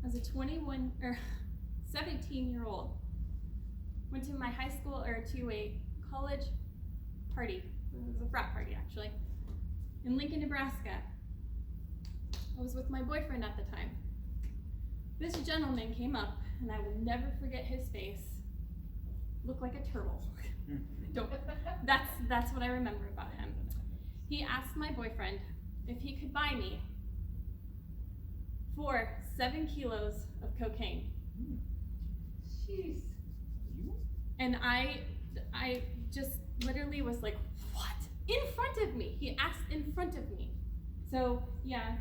as a 17-year-old, went to my high school, or to a college party. It was a frat party, actually, in Lincoln, Nebraska. I was with my boyfriend at the time. This gentleman came up, and I will never forget his face. Looked like a turtle. That's what I remember about him. He asked my boyfriend if he could buy me 7 kilos of cocaine. Jeez. And I just literally was like, what? In front of me. He asked in front of me. So yeah,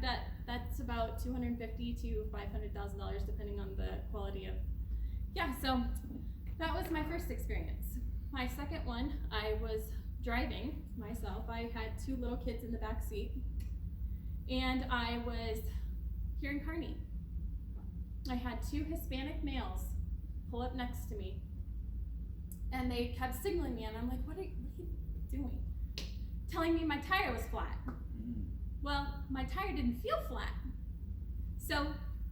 that's about $250,000 to $500,000 depending on the quality of. Yeah, so that was my first experience. My second one, I was driving myself. I had 2 little kids in the back seat, and I was here in Kearney. I had 2 Hispanic males pull up next to me, and they kept signaling me, and I'm like, what are you doing? Telling me my tire was flat. Well, my tire didn't feel flat. So,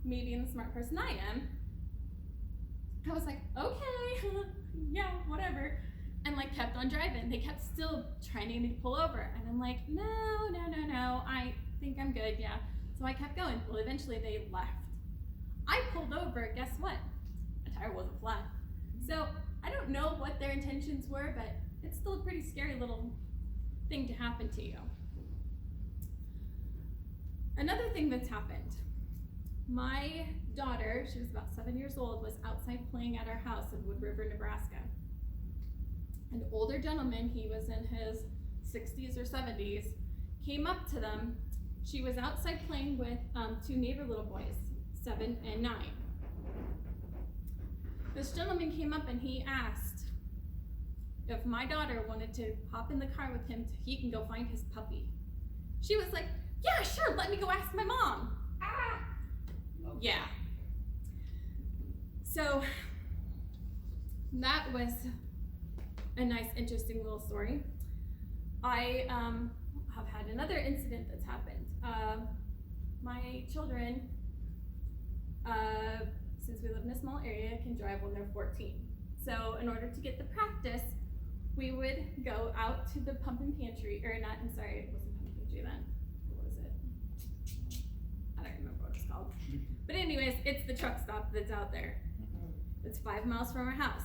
me being the smart person I am, I was like, okay, yeah, whatever. And like kept on driving. They kept still trying to get me to pull over. And I'm like, no, I think I'm good, yeah. So I kept going. Well, eventually they left. I pulled over, guess what? My tire wasn't flat. So I don't know what their intentions were, but it's still a pretty scary little thing to happen to you. Another thing that's happened, my daughter, she was about 7 years old, was outside playing at our house in Wood River, Nebraska. An older gentleman, he was in his 60s or 70s, came up to them. She was outside playing with 2 neighbor little boys, 7 and 9. This gentleman came up and he asked if my daughter wanted to hop in the car with him so he can go find his puppy. She was like, yeah, sure, let me go ask my mom. Ah! Yeah. So that was a nice, interesting little story. I have had another incident that's happened. My children, since we live in a small area, can drive when they're 14. So in order to get the practice, we would go out to the pump and pantry, or not, I'm sorry, it wasn't pump and pantry then. What was it? I don't remember what it's called. But anyways, it's the truck stop that's out there. It's 5 miles from our house.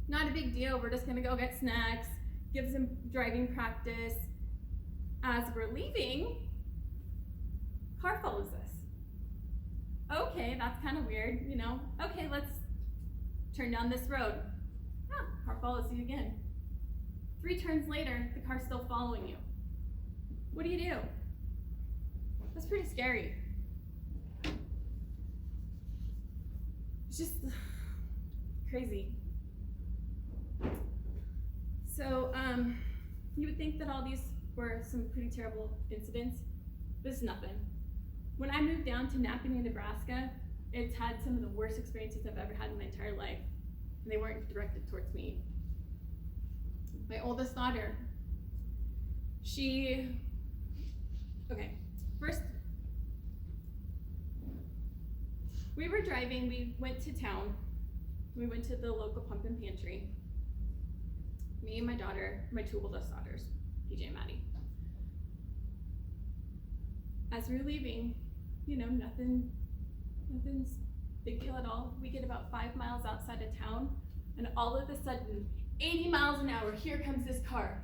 Not a big deal, we're just gonna go get snacks, give some driving practice. As we're leaving, car follows us. Okay, that's kind of weird, you know. Okay, let's turn down this road. Ah, car follows you again. 3 turns later, the car's still following you. What do you do? That's pretty scary. It's just crazy. So, you would think that all these were some pretty terrible incidents. This is nothing. When I moved down to Napanee, Nebraska, it's had some of the worst experiences I've ever had in my entire life. And they weren't directed towards me. My oldest daughter, first, we were driving, we went to town. We went to the local pump and pantry. Me and my daughter, my 2 oldest daughters, PJ and Maddie. As we were leaving, you know, nothing's big deal at all. We get about 5 miles outside of town, and all of a sudden, 80 miles an hour, here comes this car,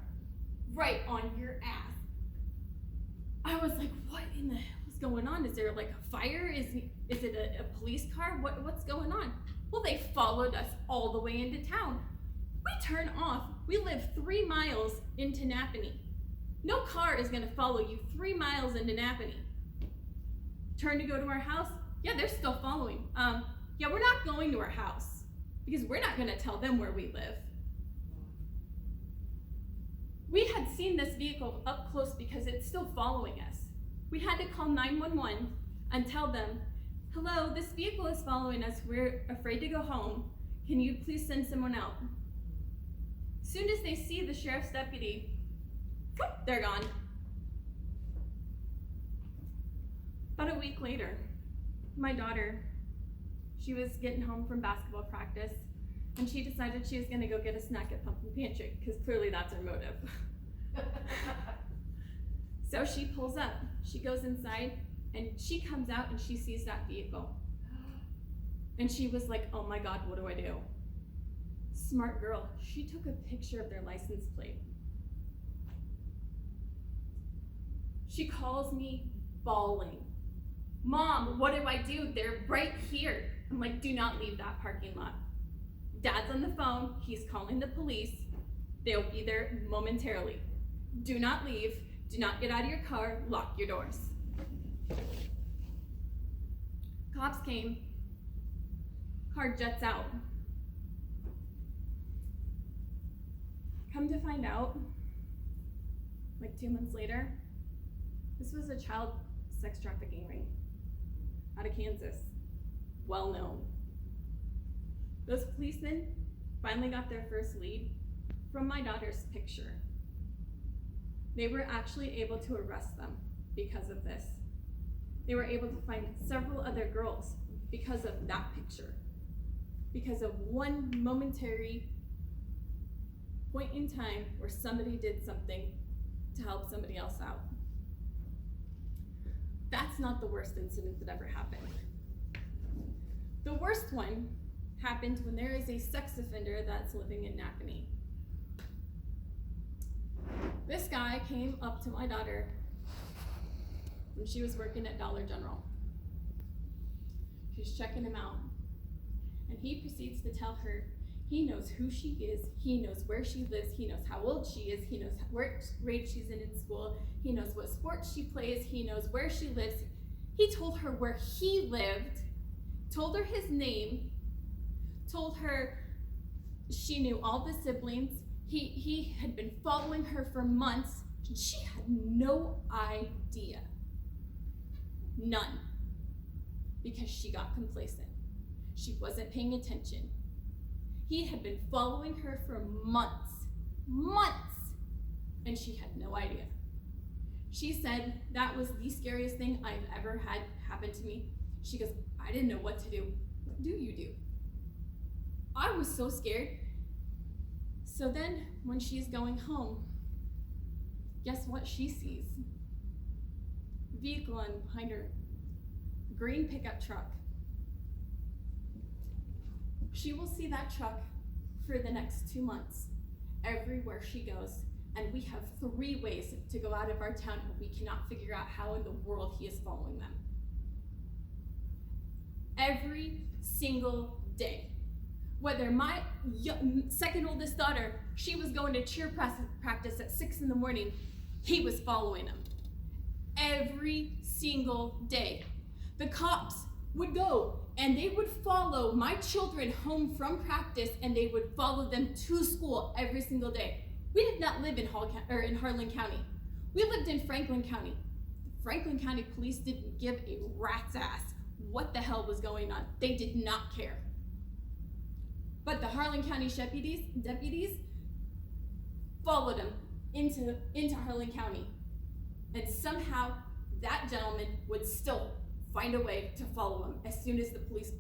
right on your ass. I was like, what in the hell is going on? Is there like a fire? Is it a police car? What's going on? Well, they followed us all the way into town. We turn off. We live 3 miles into Napanee. No car is gonna follow you 3 miles into Napanee. Turn to go to our house. Yeah, they're still following. Yeah, we're not going to our house because we're not gonna tell them where we live. We had seen this vehicle up close because it's still following us. We had to call 911 and tell them, hello, this vehicle is following us. We're afraid to go home. Can you please send someone out? As soon as they see the sheriff's deputy, they're gone. About a week later, my daughter, she was getting home from basketball practice, and she decided she was gonna go get a snack at Pumpkin Pantry, because clearly that's her motive. So she pulls up, she goes inside, and she comes out and she sees that vehicle. And she was like, oh my God, what do I do? Smart girl, she took a picture of their license plate. She calls me bawling. Mom, what do I do? They're right here. I'm like, do not leave that parking lot. Dad's on the phone, he's calling the police. They'll be there momentarily. Do not leave, do not get out of your car, lock your doors. Cops came, car jets out. Come to find out, like 2 months later, this was a child sex trafficking ring out of Kansas, well known. Those policemen finally got their first lead from my daughter's picture. They were actually able to arrest them because of this. They were able to find several other girls because of that picture, because of one momentary point in time where somebody did something to help somebody else out. That's not the worst incident that ever happened. The worst one happened when there is a sex offender that's living in Napanee. This guy came up to my daughter when she was working at Dollar General. She's checking him out, and he proceeds to tell her he knows who she is, he knows where she lives, he knows how old she is, he knows what grade she's in school, he knows what sports she plays, he knows where she lives. He told her where he lived, told her his name, told her she knew all the siblings. He had been following her for months. She had no idea. None. Because she got complacent. She wasn't paying attention. He had been following her for months, and she had no idea. She said, that was the scariest thing I've ever had happen to me. She goes, I didn't know what to do. What do you do? I was so scared. So then, when she's going home, guess what she sees? Vehicle behind her, green pickup truck. She will see that truck for the next 2 months, everywhere she goes. And we have 3 ways to go out of our town, but we cannot figure out how in the world he is following them. Every single day. Whether my second oldest daughter, she was going to cheer practice at 6 in the morning, he was following them. Every single day. The cops would go and they would follow my children home from practice, and they would follow them to school every single day. We did not live in Harlan County. We lived in Franklin County. The Franklin County Police didn't give a rat's ass what the hell was going on. They did not care. But the Harlan County deputies followed him into Harlan County. And somehow that gentleman would still find a way to follow him as soon as the police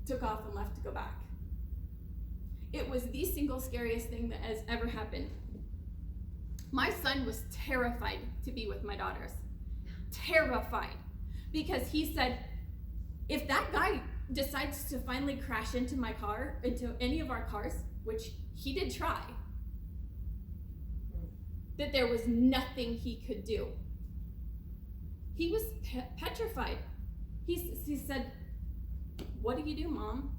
took off and left to go back. It was the single scariest thing that has ever happened. My son was terrified to be with my daughters. Terrified. Because he said, if that guy decides to finally crash into my car, into any of our cars, which he did try, that there was nothing he could do. He was petrified. He said, what do you do, Mom?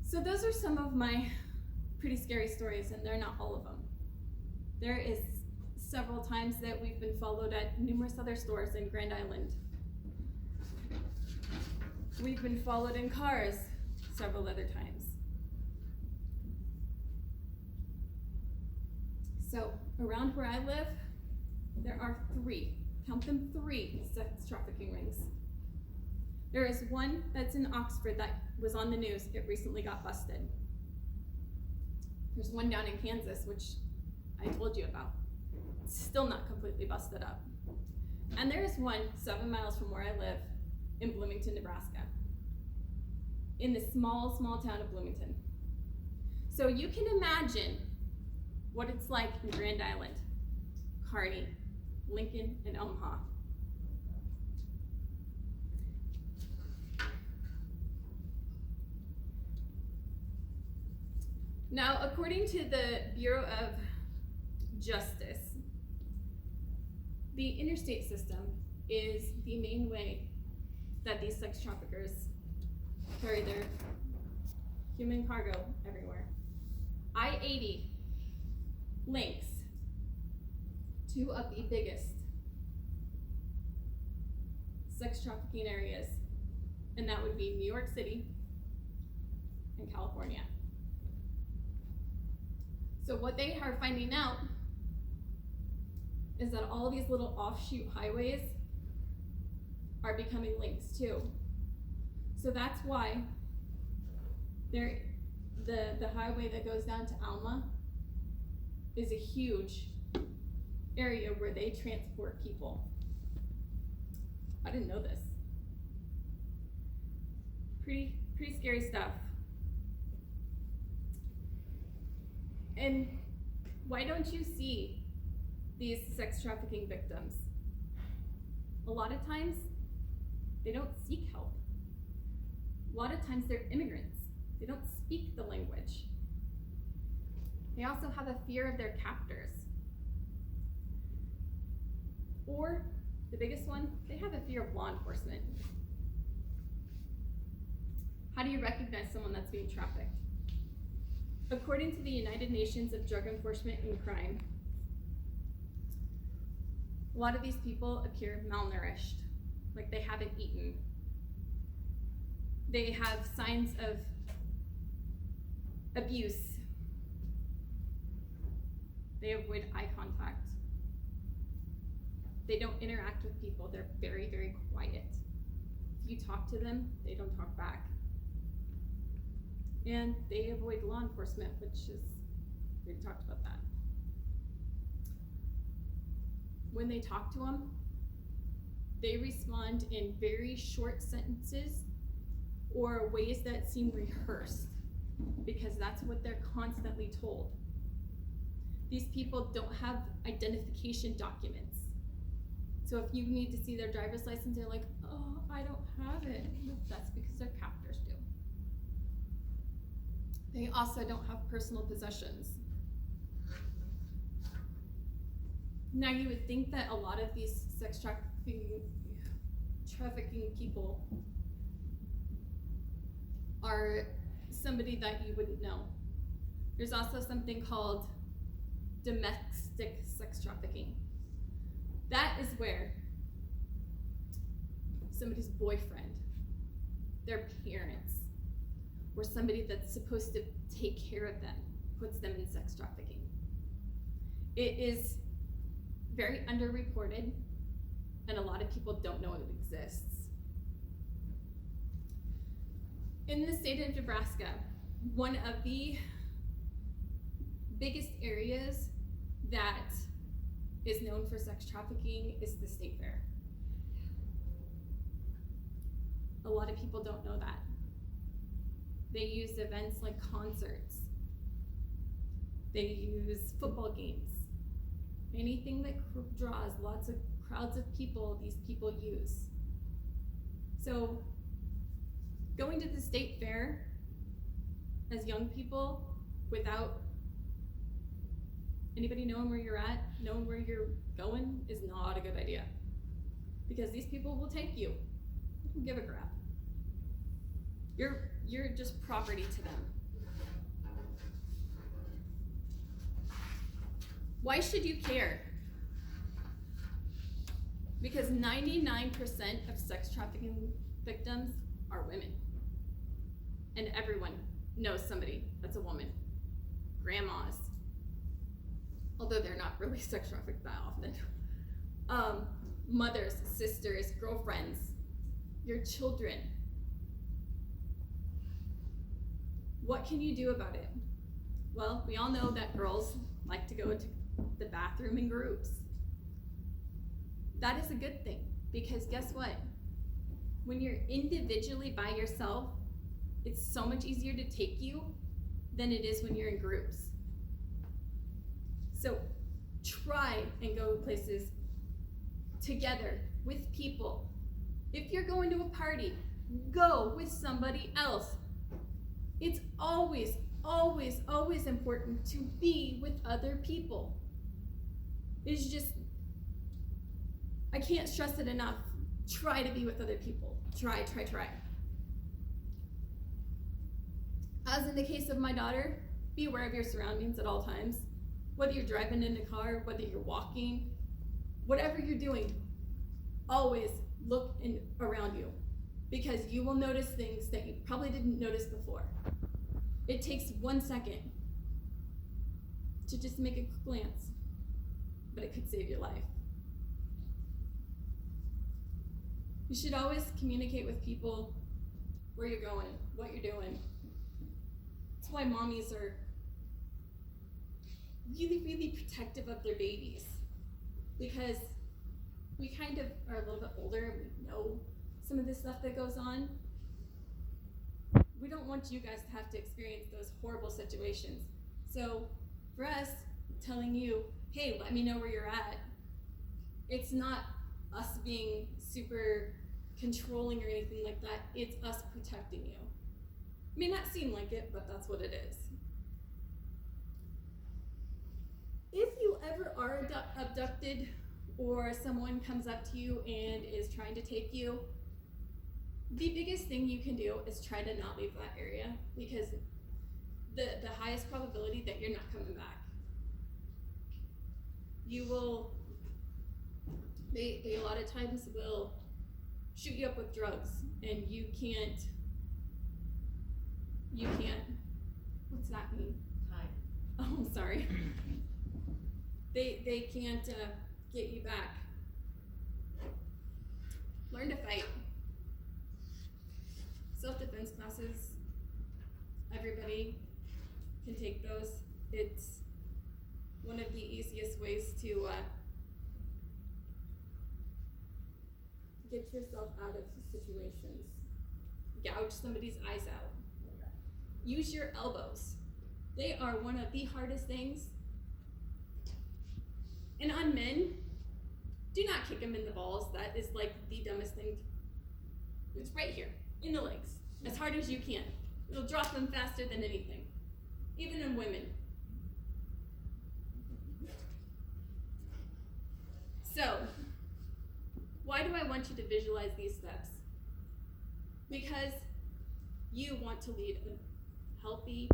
So those are some of my pretty scary stories, and they're not all of them. There is several times that we've been followed at numerous other stores in Grand Island. We've been followed in cars several other times. So around where I live, there are 3, count them 3 sex trafficking rings. There is one that's in Oxford that was on the news. It recently got busted. There's one down in Kansas, which I told you about. It's still not completely busted up. And there's one 7 miles from where I live in Bloomington, Nebraska, in the small, small town of Bloomington. So you can imagine what it's like in Grand Island, Kearney, Lincoln, and Omaha. Now, according to the Bureau of Justice, the interstate system is the main way that these sex traffickers carry their human cargo everywhere. I-80 links two of the biggest sex trafficking areas, and that would be New York City and California. So what they are finding out is that all these little offshoot highways are becoming links too. So that's why the highway that goes down to Alma is a huge area where they transport people. I didn't know this. Pretty scary stuff. And why don't you see these sex trafficking victims? A lot of times, they don't seek help. A lot of times they're immigrants. They don't speak the language. They also have a fear of their captors. Or, the biggest one, they have a fear of law enforcement. How do you recognize someone that's being trafficked? According to the United Nations of Drug Enforcement and Crime, a lot of these people appear malnourished, like they haven't eaten. They have signs of abuse. They avoid eye contact. They don't interact with people. They're very, very quiet. If you talk to them, they don't talk back. And they avoid law enforcement, which is, we've talked about that. When they talk to them, they respond in very short sentences or ways that seem rehearsed, because that's what they're constantly told. These people don't have identification documents. So if you need to see their driver's license, they're like, oh, I don't have it. That's because their captors do. They also don't have personal possessions. Now you would think that a lot of these sex trafficking people are somebody that you wouldn't know. There's also something called domestic sex trafficking. That is where somebody's boyfriend, their parents, or somebody that's supposed to take care of them puts them in sex trafficking. It is very underreported, and a lot of people don't know it exists. In the state of Nebraska, one of the biggest areas that is known for sex trafficking is the state fair. A lot of people don't know that. They use events like concerts. They use football games. Anything that draws lots of crowds of people, these people use. So going to the state fair as young people without anybody knowing where you're at, knowing where you're going, is not a good idea. Because these people will take you. They don't give a crap. You're just property to them. Why should you care? Because 99% of sex trafficking victims are women. And everyone knows somebody that's a woman. Grandmas. Although they're not really sex trafficked that often. Mothers, sisters, girlfriends, your children. What can you do about it? Well, we all know that girls like to go into the bathroom in groups. that is a good thing, because guess what? When you're individually by yourself, it's so much easier to take you than it is when you're in groups. So try and go places together with people. If you're going to a party, go with somebody else. It's always, always, always important to be with other people. It's just, I can't stress it enough. Try to be with other people. Try. As in the case of my daughter, be aware of your surroundings at all times. Whether you're driving in a car, whether you're walking, whatever you're doing, always look around you, because you will notice things that you probably didn't notice before. It takes 1 second to just make a quick glance, but it could save your life. You should always communicate with people where you're going, what you're doing. That's why mommies are really, really protective of their babies, because we kind of are a little bit older and we know some of the stuff that goes on. We don't want you guys to have to experience those horrible situations. So for us, telling you, hey, let me know where you're at, it's not us being super controlling or anything like that. It's us protecting you. It may not seem like it, but that's what it is. If you ever are abducted, or someone comes up to you and is trying to take you, the biggest thing you can do is try to not leave that area, because the highest probability that you're not coming back. You will, they a lot of times will shoot you up with drugs, and you can't, what's that mean? Hi. Oh, I'm sorry. They can't get you back. Learn to fight. Self-defense classes, everybody can take those. It's one of the easiest ways to get yourself out of situations. Gouge somebody's eyes out. Use your elbows. They are one of the hardest things. And on men, do not kick them in the balls. That is like the dumbest thing. It's right here, in the legs, as hard as you can. It'll drop them faster than anything, even in women. So, why do I want you to visualize these steps? Because you want to lead a healthy,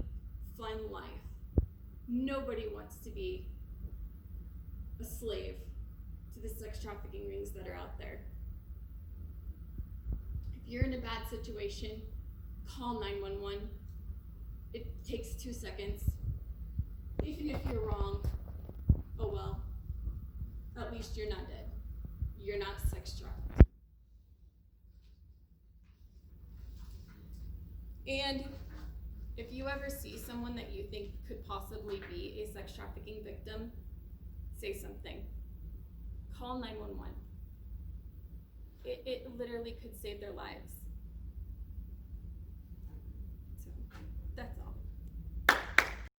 fun life. Nobody wants to be a slave to the sex trafficking rings that are out there. If you're in a bad situation, call 911. It takes 2 seconds. Even if you're wrong, oh well, at least you're not dead. You're not sex trafficked. And if you ever see someone that you think could possibly be a sex trafficking victim, say something. Call 911. It literally could save their lives.